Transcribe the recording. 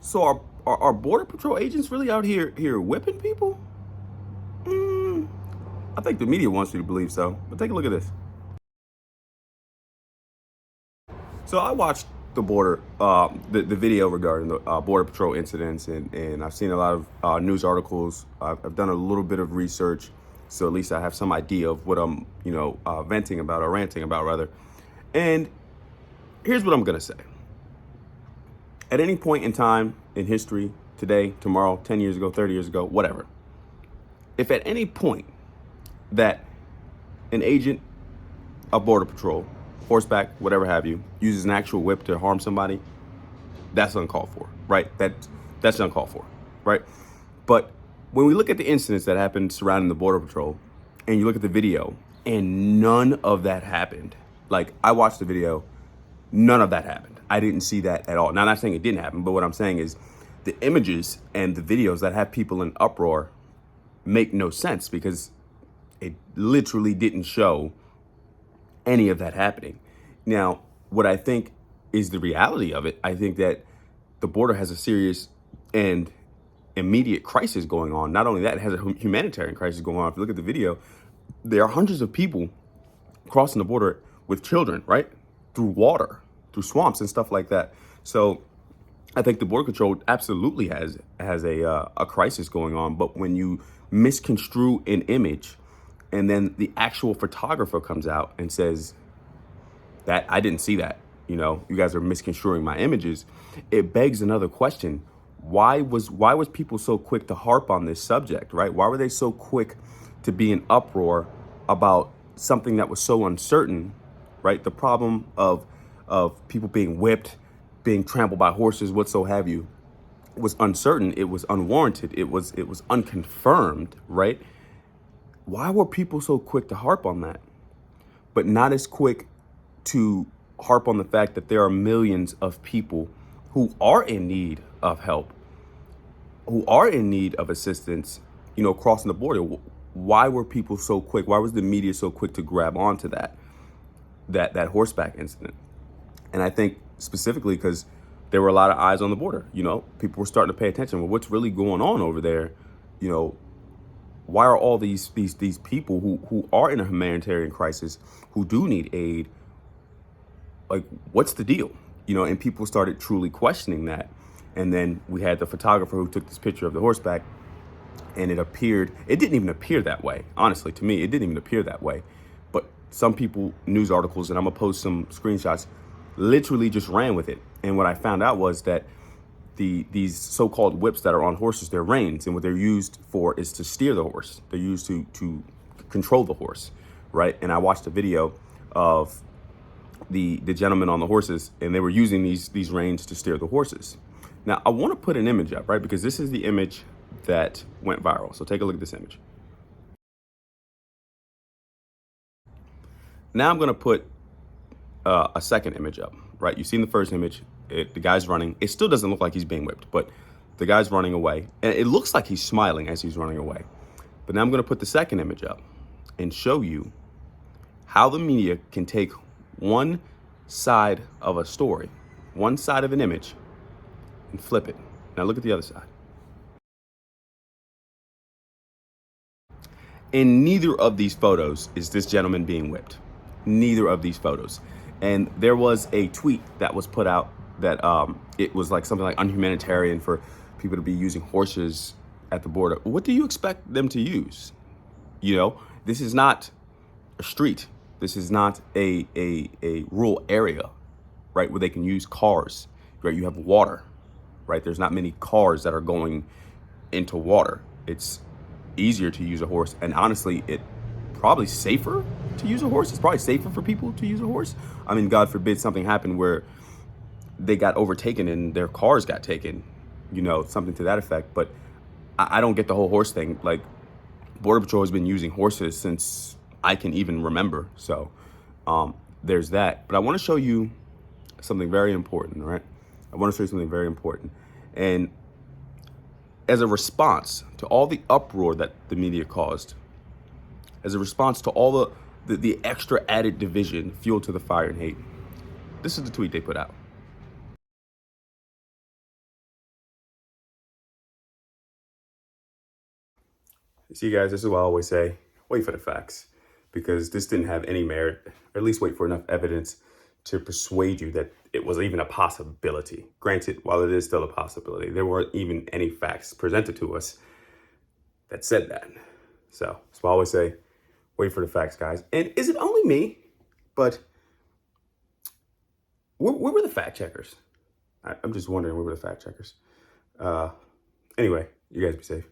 So are Border Patrol agents really out here whipping people? Mm, I think the media wants you to believe so, but take a look at this. So I watched the video regarding the Border Patrol incidents, and I've seen a lot of news articles. I've done a little bit of research, so at least I have some idea of what I'm, venting about or ranting about rather. And here's what I'm gonna say. At any point in time in history, today, tomorrow, 10 years ago, 30 years ago, whatever, if at any point that an agent of Border Patrol, horseback, whatever have you, uses an actual whip to harm somebody, that's uncalled for, right? That's uncalled for, right? But when we look at the incidents that happened surrounding the Border Patrol, and you look at the video, and none of that happened. Like, I watched the video, none of that happened. I didn't see that at all. Now, I'm not saying it didn't happen, but what I'm saying is the images and the videos that have people in uproar make no sense because it literally didn't show any of that happening. Now, what I think is the reality of it, I think that the border has a serious and immediate crisis going on. Not only that, it has a humanitarian crisis going on. If you look at the video, there are hundreds of people crossing the border with children, right? Through water, through swamps and stuff like that. So I think the Border Control absolutely has a crisis going on. But when you misconstrue an image and then the actual photographer comes out and says that I didn't see that, you guys are misconstruing my images, it begs another question. Why was people so quick to harp on this subject, right? Why were they so quick to be in uproar about something that was so uncertain, right? The problem of people being whipped, being trampled by horses, what so have you, was uncertain. It was unwarranted. It was unconfirmed, right? Why were people so quick to harp on that, but not as quick to harp on the fact that there are millions of people who are in need of help, who are in need of assistance, crossing the border? Why were people so quick? Why was the media so quick to grab onto that horseback incident? And I think specifically because there were a lot of eyes on the border. People were starting to pay attention. Well, what's really going on over there? Why are all these people who are in a humanitarian crisis, who do need aid, like, what's the deal? And people started truly questioning that. And then we had the photographer who took this picture of the horseback, and it didn't even appear that way. Honestly, to me, it didn't even appear that way. But some people, news articles, and I'm gonna post some screenshots, literally just ran with it. And what I found out was that these so-called whips that are on horses, they're reins, and what they're used for is to steer the horse. They're used to control the horse, right? And I watched a video of the gentleman on the horses, and they were using these reins to steer the horses. Now, I want to put an image up, right? Because this is the image that went viral. So take a look at this image. Now I'm going to put a second image up, right? You've seen the first image. The guy's running. It still doesn't look like he's being whipped, but the guy's running away. And it looks like he's smiling as he's running away. But now I'm going to put the second image up and show you how the media can take one side of a story, one side of an image, and flip it. Now look at the other side. In neither of these photos is this gentleman being whipped. Neither of these photos. And there was a tweet that was put out that it was like something like unhumanitarian for people to be using horses at the border. What do you expect them to use? This is not a street. This is not a rural area, right, where they can use cars, right? You have water, right? There's not many cars that are going into water. It's easier to use a horse, and honestly, it probably safer to use a horse. It's probably safer for people to use a horse. I mean, God forbid something happened where they got overtaken and their cars got taken, something to that effect. But I don't get the whole horse thing. Like, Border Patrol has been using horses since I can even remember. So there's that. But I want to show you something very important, right? I want to show you something very important. And as a response to all the uproar that the media caused, as a response to all the extra added division, fuel to the fire and hate, this is the tweet they put out. See, guys, this is what I always say: wait for the facts, because this didn't have any merit, or at least wait for enough evidence to persuade you that it was even a possibility. Granted, while it is still a possibility, there weren't even any facts presented to us that said that. So that's why I always say, wait for the facts, guys. And is it only me? But where were the fact checkers? I'm just wondering, where were the fact checkers? Anyway, you guys be safe.